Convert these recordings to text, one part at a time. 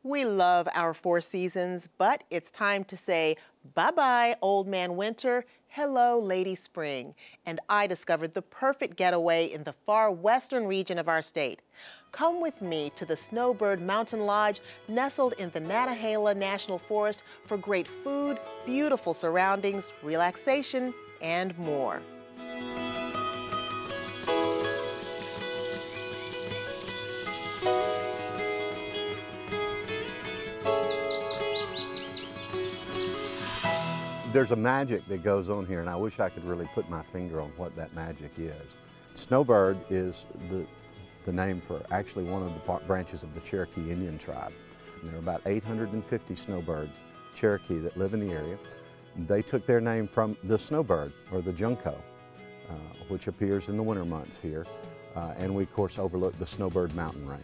We love our four seasons, but it's time to say bye-bye, Old Man Winter, hello, Lady Spring. And I discovered the perfect getaway in the far western region of our state. Come with me to the Snowbird Mountain Lodge, nestled in the Nantahala National Forest for great food, beautiful surroundings, relaxation, and more. There's a magic that goes on here, and I wish I could really put my finger on what that magic is. Snowbird is the name for actually one of the branches of the Cherokee Indian tribe. And there are about 850 snowbird Cherokee that live in the area. They took their name from the snowbird, or the junco, which appears in the winter months here. And we, of course, overlook the Snowbird Mountain Range.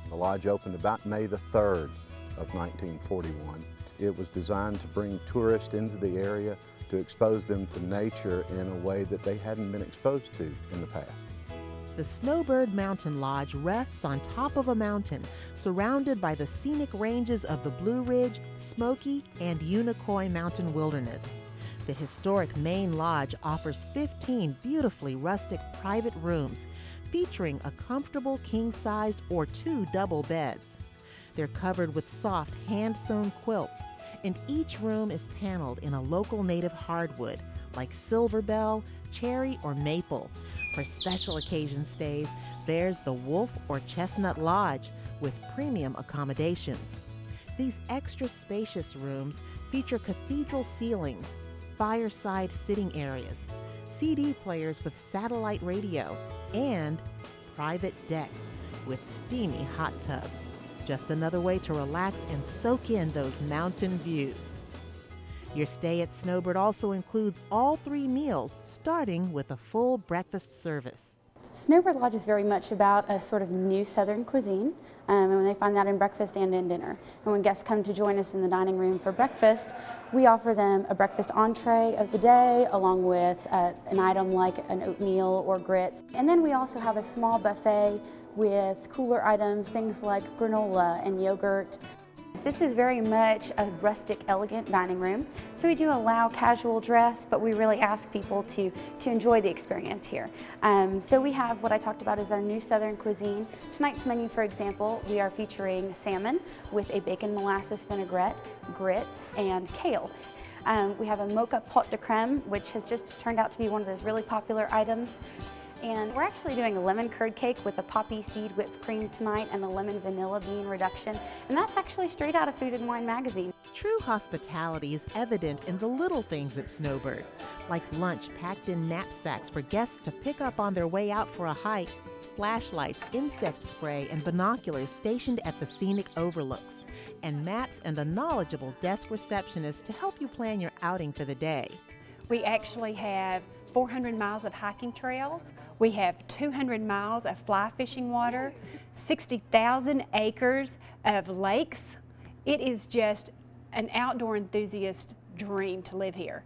The lodge opened about May the 3rd of 1941. It was designed to bring tourists into the area, to expose them to nature in a way that they hadn't been exposed to in the past. The Snowbird Mountain Lodge rests on top of a mountain, surrounded by the scenic ranges of the Blue Ridge, Smoky, and Unicoi Mountain Wilderness. The historic main lodge offers 15 beautifully rustic private rooms, featuring a comfortable king-sized or 2 double beds. They're covered with soft hand-sewn quilts, and each room is paneled in a local native hardwood like silverbell, cherry, or maple. For special occasion stays, there's the Wolf or Chestnut Lodge with premium accommodations. These extra spacious rooms feature cathedral ceilings, fireside sitting areas, CD players with satellite radio, and private decks with steamy hot tubs. Just another way to relax and soak in those mountain views. Your stay at Snowbird also includes all 3 meals, starting with a full breakfast service. Snowbird Lodge is very much about a sort of new Southern cuisine, and when they find that in breakfast and in dinner. And when guests come to join us in the dining room for breakfast, we offer them a breakfast entree of the day, along with an item like an oatmeal or grits. And then we also have a small buffet with cooler items, things like granola and yogurt. This is very much a rustic, elegant dining room. So we do allow casual dress, but we really ask people to enjoy the experience here. So we have what I talked about is our new Southern cuisine. Tonight's menu, for example, we are featuring salmon with a bacon molasses vinaigrette, grits, and kale. We have a mocha pot de creme, which has just turned out to be one of those really popular items. And we're actually doing a lemon curd cake with a poppy seed whipped cream tonight and the lemon vanilla bean reduction. And that's actually straight out of Food and Wine magazine. True hospitality is evident in the little things at Snowbird, like lunch packed in knapsacks for guests to pick up on their way out for a hike, flashlights, insect spray, and binoculars stationed at the scenic overlooks, and maps and a knowledgeable desk receptionist to help you plan your outing for the day. We actually have 400 miles of hiking trails. We have 200 miles of fly fishing water, 60,000 acres of lakes. It is just an outdoor enthusiast dream to live here.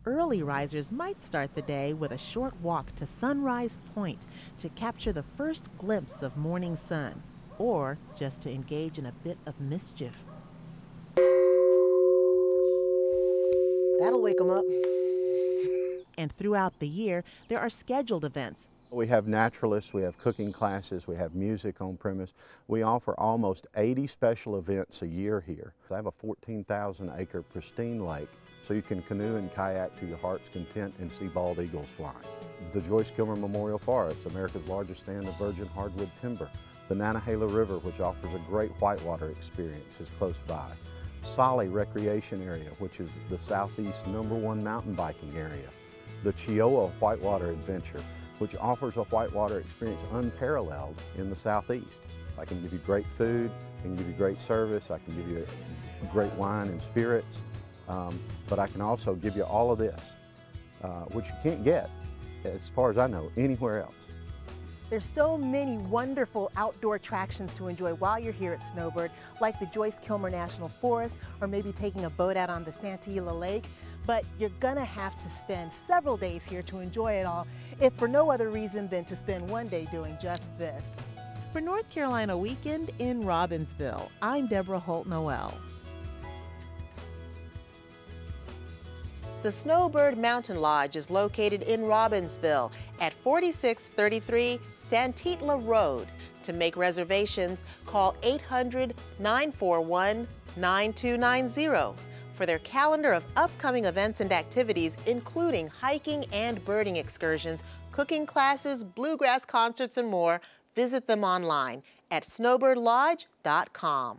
Early risers might start the day with a short walk to Sunrise Point to capture the first glimpse of morning sun, or just to engage in a bit of mischief. That'll wake them up. And throughout the year, there are scheduled events. We have naturalists, we have cooking classes, we have music on premise. We offer almost 80 special events a year here. I have a 14,000-acre pristine lake, so you can canoe and kayak to your heart's content and see bald eagles flying. The Joyce Kilmer Memorial Forest, America's largest stand of virgin hardwood timber. The Nantahala River, which offers a great whitewater experience, is close by. Solly Recreation Area, which is the Southeast's #1 mountain biking area. The Chioa Whitewater Adventure, which offers a whitewater experience unparalleled in the Southeast. I can give you great food, I can give you great service, I can give you great wine and spirits, but I can also give you all of this, which you can't get, as far as I know, anywhere else. There's so many wonderful outdoor attractions to enjoy while you're here at Snowbird, like the Joyce Kilmer National Forest, or maybe taking a boat out on the Santeela Lake. But you're gonna have to spend several days here to enjoy it all, if for no other reason than to spend one day doing just this. For North Carolina Weekend in Robbinsville, I'm Deborah Holt-Noel. The Snowbird Mountain Lodge is located in Robbinsville at 4633 Santitla Road. To make reservations, call 800-941-9290 for their calendar of upcoming events and activities, including hiking and birding excursions, cooking classes, bluegrass concerts, and more. Visit them online at snowbirdlodge.com.